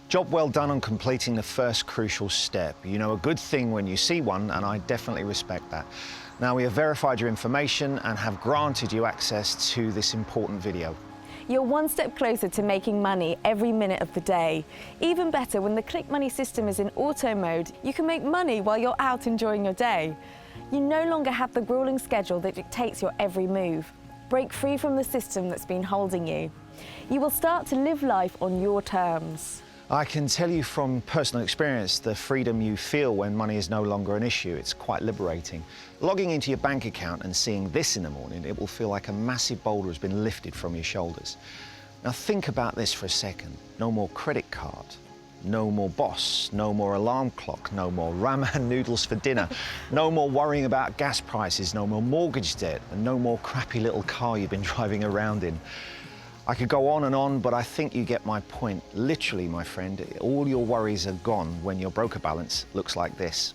Job well done on completing the first crucial step. You know a good thing when you see one, and I definitely respect that. Now we have verified your information and have granted you access to this important video. You're one step closer to making money every minute of the day. Even better, when the Click Money system is in auto mode, you can make money while you're out enjoying your day. You no longer have the grueling schedule that dictates your every move. Break free from the system that's been holding you. You will start to live life on your terms. I can tell you from personal experience the freedom you feel when money is no longer an issue. It's quite liberating. Logging into your bank account and seeing this in the morning, it will feel like a massive boulder has been lifted from your shoulders. Now think about this for a second. No more credit card, no more boss, no more alarm clock, no more ramen noodles for dinner, no more worrying about gas prices, no more mortgage debt, and no more crappy little car you've been driving around in. I could go on, but I think you get my point. Literally, my friend, all your worries are gone when your broker balance looks like this.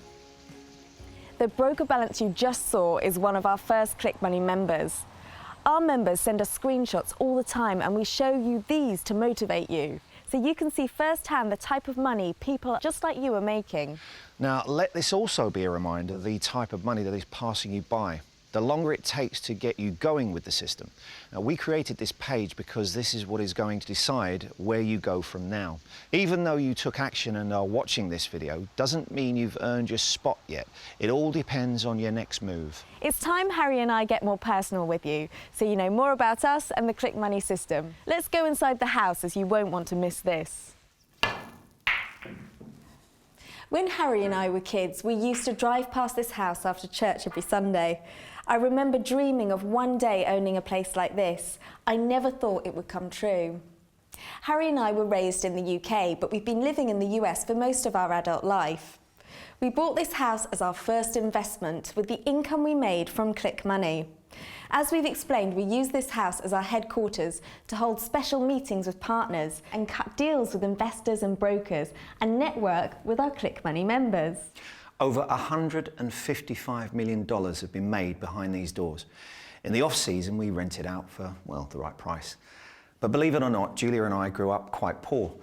The broker balance you just saw is one of our first Click Money members. Our members send us screenshots all the time, and we show you these to motivate you, so you can see firsthand the type of money people just like you are making. Now, let this also be a reminder of the type of money that is passing you by. The longer it takes to get you going with the system. Now, we created this page because this is what is going to decide where you go from now. Even though you took action and are watching this video, doesn't mean you've earned your spot yet. It all depends on your next move. It's time Harry and I get more personal with you, so you know more about us and the Click Money system. Let's go inside the house, as you won't want to miss this. When Harry and I were kids, we used to drive past this house after church every Sunday. I remember dreaming of one day owning a place like this. I never thought it would come true. Harry and I were raised in the UK, but we've been living in the US for most of our adult life. We bought this house as our first investment with the income we made from Click Money. As we've explained, we use this house as our headquarters to hold special meetings with partners and cut deals with investors and brokers and network with our Click Money members. Over $155 million have been made behind these doors. In the off-season, we rent it out for, well, the right price. But believe it or not, Julia and I grew up quite poor.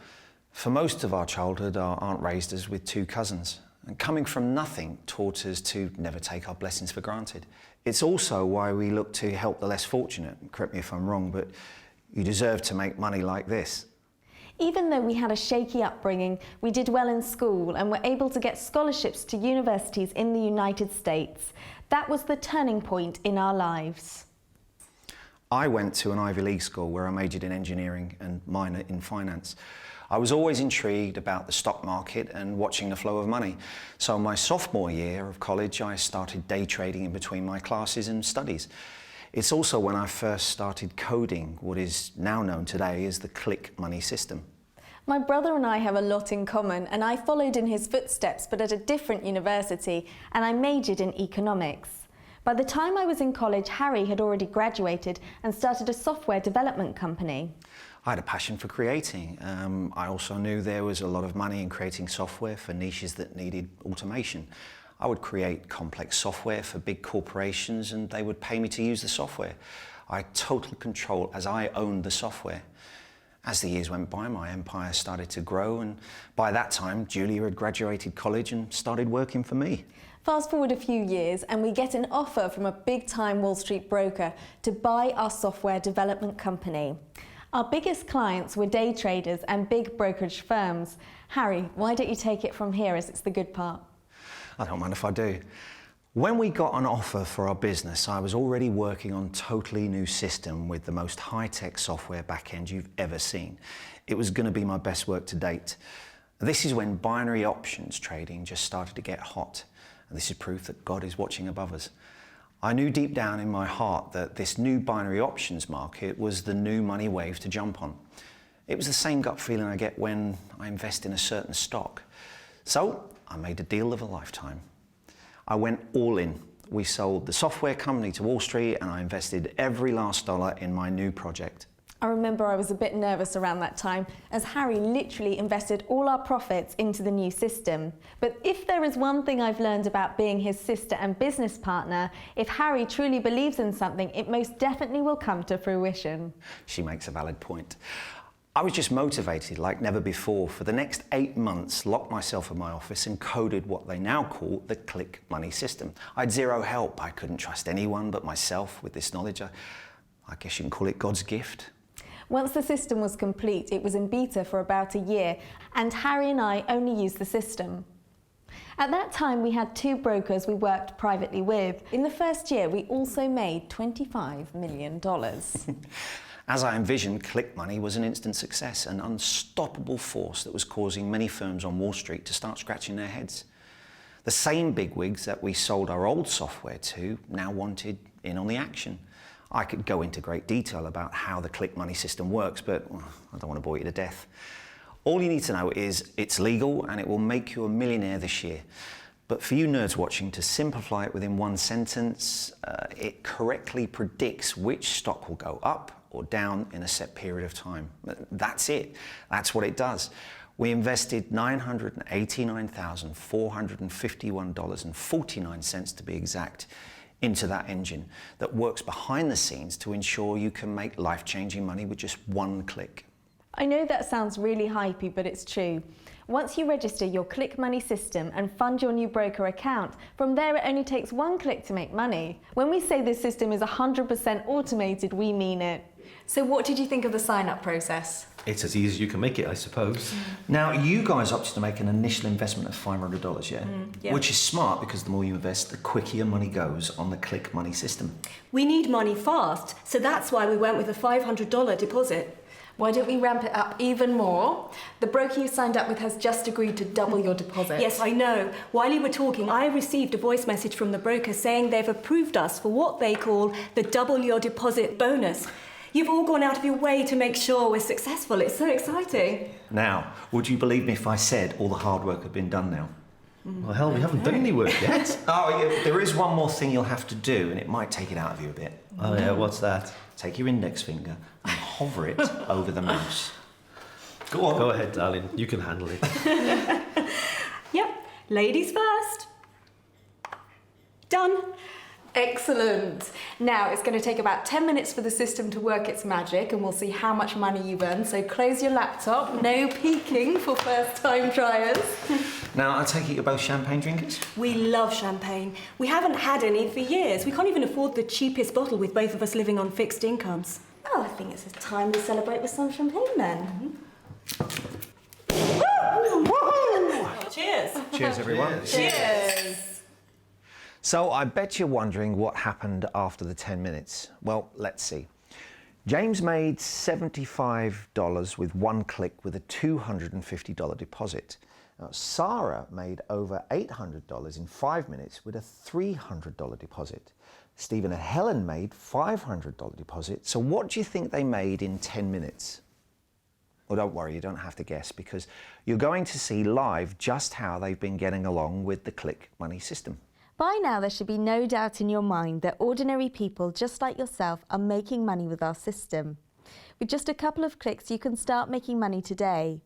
For most of our childhood, our aunt raised us with two cousins. And coming from nothing taught us to never take our blessings for granted. It's also why we look to help the less fortunate. Correct me if I'm wrong, but you deserve to make money like this. Even though we had a shaky upbringing, we did well in school and were able to get scholarships to universities in the United States. That was the turning point in our lives. I went to an Ivy League school where I majored in engineering and minored in finance. I was always intrigued about the stock market and watching the flow of money. So my sophomore year of college, I started day trading in between my classes and studies. It's also when I first started coding what is now known today as the Click Money system. My brother and I have a lot in common, and I followed in his footsteps, but at a different university, and I majored in economics. By the time I was in college, Harry had already graduated and started a software development company. I had a passion for creating. I also knew there was a lot of money in creating software for niches that needed automation. I would create complex software for big corporations and they would pay me to use the software. I had total control as I owned the software. As the years went by, my empire started to grow, and by that time, Julia had graduated college and started working for me. Fast forward a few years and we get an offer from a big-time Wall Street broker to buy our software development company. Our biggest clients were day traders and big brokerage firms. Harry, why don't you take it from here, as it's the good part? I don't mind if I do. When we got an offer for our business, I was already working on a totally new system with the most high-tech software backend you've ever seen. It was going to be my best work to date. This is when binary options trading just started to get hot. And this is proof that God is watching above us. I knew deep down in my heart that this new binary options market was the new money wave to jump on. It was the same gut feeling I get when I invest in a certain stock. So I made a deal of a lifetime. I went all in. We sold the software company to Wall Street and I invested every last dollar in my new project. I remember I was a bit nervous around that time, as Harry literally invested all our profits into the new system. But if there is one thing I've learned about being his sister and business partner, if Harry truly believes in something, it most definitely will come to fruition. She makes a valid point. I was just motivated like never before. For the next 8 months, locked myself in my office and coded what they now call the click money system. I had zero help. I couldn't trust anyone but myself with this knowledge. I guess you can call it God's gift. Once the system was complete, it was in beta for about a year, and Harry and I only used the system. At that time, we had 2 brokers we worked privately with. In the first year, we also made $25 million. As I envisioned, Click Money was an instant success, an unstoppable force that was causing many firms on Wall Street to start scratching their heads. The same bigwigs that we sold our old software to now wanted in on the action. I could go into great detail about how the Click Money system works, but I don't want to bore you to death. All you need to know is it's legal and it will make you a millionaire this year. But for you nerds watching, to simplify it within one sentence, it correctly predicts which stock will go up or down in a set period of time. That's it. That's what it does. We invested $989,451.49 to be exact into that engine that works behind the scenes to ensure you can make life-changing money with just one click. I know that sounds really hypey, but it's true. Once you register your Click Money system and fund your new broker account, from there it only takes 1 click to make money. When we say this system is 100% automated, we mean it. So what did you think of the sign-up process? It's as easy as you can make it, I suppose. Now, you guys opted to make an initial investment of $500, yeah? Yeah. Which is smart because the more you invest, the quicker your money goes on the Click Money system. We need money fast, so that's why we went with a $500 deposit. Why don't we ramp it up even more? The broker you signed up with has just agreed to double your deposit. Yes, I know. While you were talking, I received a voice message from the broker saying they've approved us for what they call the double your deposit bonus. You've all gone out of your way to make sure we're successful. It's so exciting. Now, would you believe me if I said all the hard work had been done now? Well, hell, we haven't done any work yet. Oh, yeah, there is one more thing you'll have to do, and it might take it out of you a bit. Oh yeah, what's that? Take your index finger and hover it over the mouse. Go on. Go ahead, darling. You can handle it. Yep, ladies first. Done. Excellent. Now it's going to take about 10 minutes for the system to work its magic, and we'll see how much money you've earned. So close your laptop, no peeking for first-time tryers. Now, I take it you're both champagne drinkers? We love champagne. We haven't had any for years. We can't even afford the cheapest bottle with both of us living on fixed incomes. Oh, I think it's time to celebrate with some champagne then. Cheers. Cheers, everyone. Cheers. So I bet you're wondering what happened after the 10 minutes. Well, let's see. James made $75 with 1 click with a $250 deposit. Now, Sarah made over $800 in 5 minutes with a $300 deposit. Stephen and Helen made $500 deposit. So what do you think they made in 10 minutes? Well, don't worry, you don't have to guess, because you're going to see live just how they've been getting along with the Click Money system. By now, there should be no doubt in your mind that ordinary people just like yourself are making money with our system. With just a couple of clicks, you can start making money today.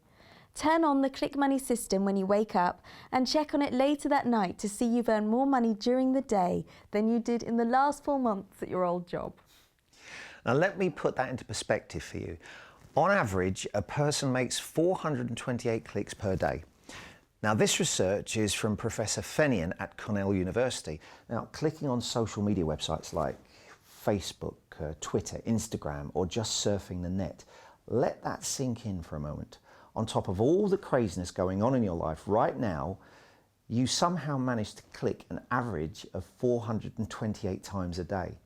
Turn on the Click Money system when you wake up and check on it later that night to see you've earned more money during the day than you did in the last 4 months at your old job. Now, let me put that into perspective for you. On average, a person makes 428 clicks per day. Now, this research is from Professor Fenian at Cornell University. Now, clicking on social media websites like Facebook, Twitter, Instagram, or just surfing the net, let that sink in for a moment. On top of all the craziness going on in your life right now, you somehow manage to click an average of 428 times a day.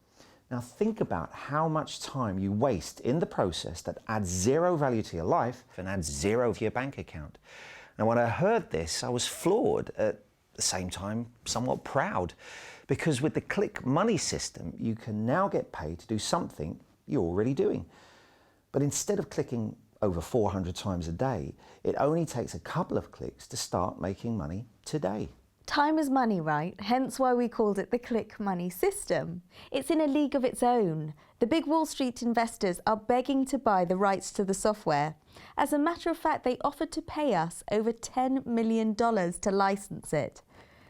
Now, think about how much time you waste in the process that adds zero value to your life and adds zero to your bank account. Now, when I heard this, I was floored, at the same time somewhat proud, because with the Click Money system, you can now get paid to do something you're already doing. But instead of clicking over 400 times a day, it only takes a couple of clicks to start making money today. Time is money, right? Hence why we called it the Click Money system. It's in a league of its own. The big Wall Street investors are begging to buy the rights to the software. As a matter of fact, they offered to pay us over $10 million to license it.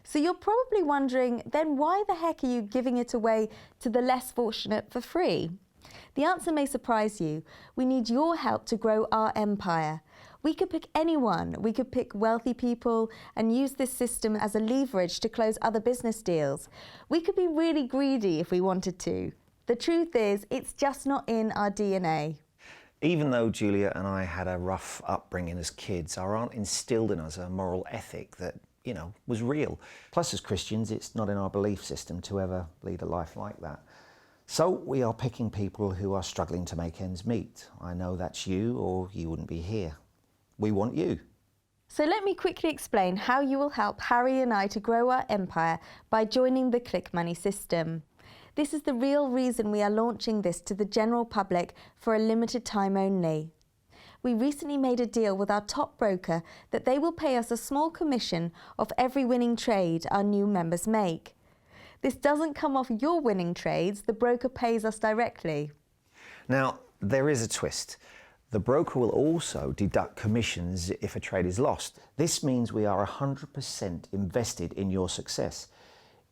So you're probably wondering, then why the heck are you giving it away to the less fortunate for free? The answer may surprise you. We need your help to grow our empire. We could pick anyone. We could pick wealthy people and use this system as a leverage to close other business deals. We could be really greedy if we wanted to. The truth is, it's just not in our DNA. Even though Julia and I had a rough upbringing as kids, our aunt instilled in us a moral ethic that, was real. Plus, as Christians, it's not in our belief system to ever lead a life like that. So we are picking people who are struggling to make ends meet. I know that's you, or you wouldn't be here. We want you. So let me quickly explain how you will help Harry and I to grow our empire by joining the Click Money system. This is the real reason we are launching this to the general public for a limited time only. We recently made a deal with our top broker that they will pay us a small commission of every winning trade our new members make. This doesn't come off your winning trades, the broker pays us directly. Now, there is a twist. The broker will also deduct commissions if a trade is lost. This means we are 100% invested in your success.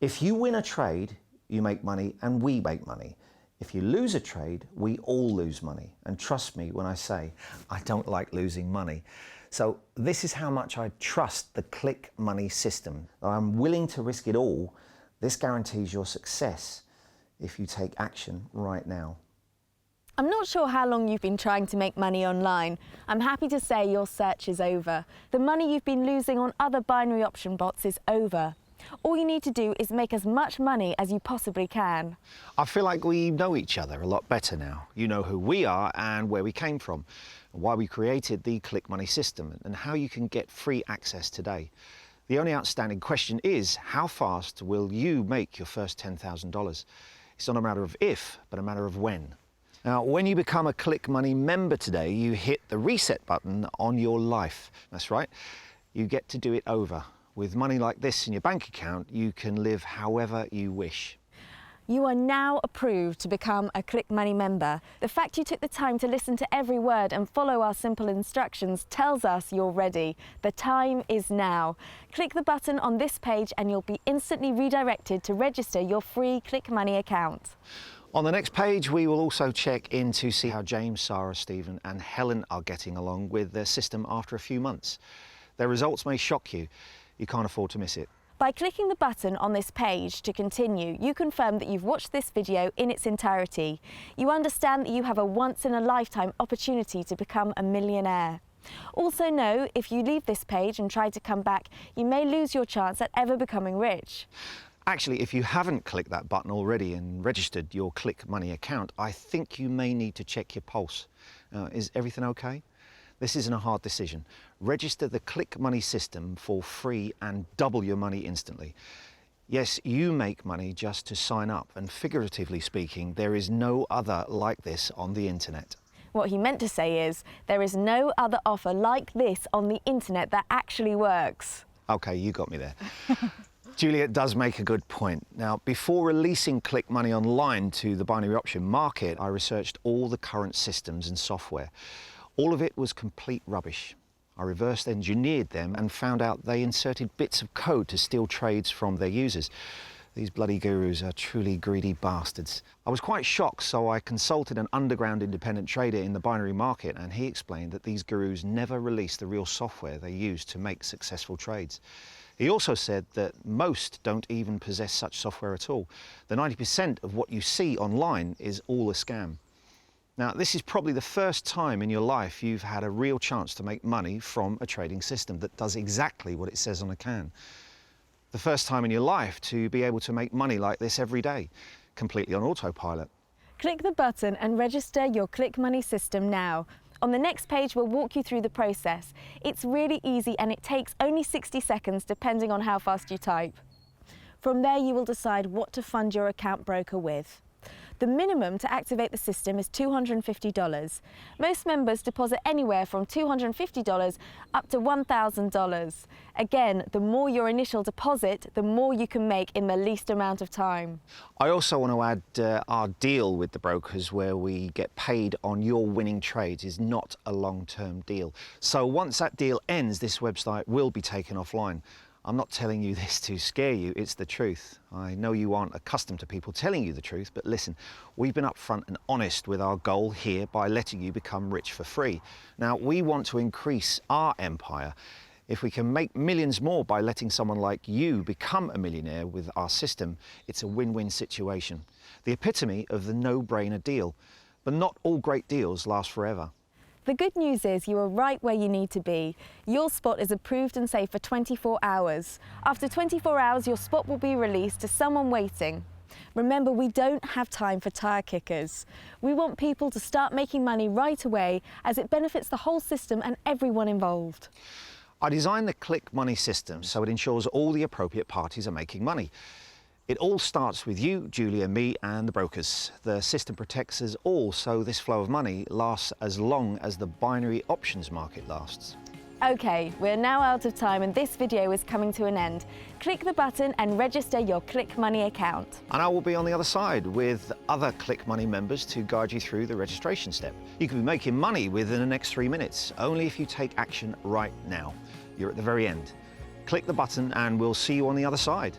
If you win a trade, you make money and we make money. If you lose a trade, we all lose money. And trust me when I say, I don't like losing money. So this is how much I trust the Click Money system. I'm willing to risk it all. This guarantees your success if you take action right now. I'm not sure how long you've been trying to make money online. I'm happy to say your search is over. The money you've been losing on other binary option bots is over. All you need to do is make as much money as you possibly can. I feel like we know each other a lot better now. You know who we are and where we came from, why we created the Click Money system, and how you can get free access today. The only outstanding question is, how fast will you make your first $10,000? It's not a matter of if, but a matter of when. Now, when you become a Click Money member today, you hit the reset button on your life. That's right. You get to do it over. With money like this in your bank account, you can live however you wish. You are now approved to become a Click Money member. The fact you took the time to listen to every word and follow our simple instructions tells us you're ready. The time is now. Click the button on this page and you'll be instantly redirected to register your free Click Money account. On the next page, we will also check in to see how James, Sarah, Stephen and Helen are getting along with their system after a few months. Their results may shock you. You can't afford to miss it. By clicking the button on this page to continue, you confirm that you've watched this video in its entirety. You understand that you have a once-in-a-lifetime opportunity to become a millionaire. Also know, if you leave this page and try to come back, you may lose your chance at ever becoming rich. Actually, if you haven't clicked that button already and registered your Click Money account, I think you may need to check your pulse. Is everything okay? This isn't a hard decision. Register the Click Money system for free and double your money instantly. Yes, you make money just to sign up, and figuratively speaking, there is no other like this on the internet. What he meant to say is, there is no other offer like this on the internet that actually works. Okay, you got me there. Juliet does make a good point. Now, before releasing Click Money online to the binary option market, I researched all the current systems and software. All of it was complete rubbish. I reverse engineered them and found out they inserted bits of code to steal trades from their users. These bloody gurus are truly greedy bastards. I was quite shocked, so I consulted an underground independent trader in the binary market, and he explained that these gurus never release the real software they use to make successful trades. He also said that most don't even possess such software at all. The 90% of what you see online is all a scam. Now, this is probably the first time in your life you've had a real chance to make money from a trading system that does exactly what it says on a can. The first time in your life to be able to make money like this every day, completely on autopilot. Click the button and register your Click Money system now. On the next page, we'll walk you through the process. It's really easy and it takes only 60 seconds depending on how fast you type. From there, you will decide what to fund your account broker with. The minimum to activate the system is $250. Most members deposit anywhere from $250 up to $1,000. Again, the more your initial deposit, the more you can make in the least amount of time. I also want to add our deal with the brokers where we get paid on your winning trades is not a long-term deal. So once that deal ends, this website will be taken offline. I'm not telling you this to scare you, it's the truth. I know you aren't accustomed to people telling you the truth, but listen, we've been upfront and honest with our goal here by letting you become rich for free. Now, we want to increase our empire. If we can make millions more by letting someone like you become a millionaire with our system, it's a win-win situation. The epitome of the no-brainer deal. But not all great deals last forever. The good news is you are right where you need to be. Your spot is approved and safe for 24 hours. After 24 hours, your spot will be released to someone waiting. Remember, we don't have time for tire kickers. We want people to start making money right away as it benefits the whole system and everyone involved. I designed the Click Money system so it ensures all the appropriate parties are making money. It all starts with you, Julia, me and the brokers. The system protects us all so this flow of money lasts as long as the binary options market lasts. Okay, we're now out of time and this video is coming to an end. Click the button and register your Click Money account. And I will be on the other side with other Click Money members to guide you through the registration step. You can be making money within the next 3 minutes, only if you take action right now. You're at the very end. Click the button and we'll see you on the other side.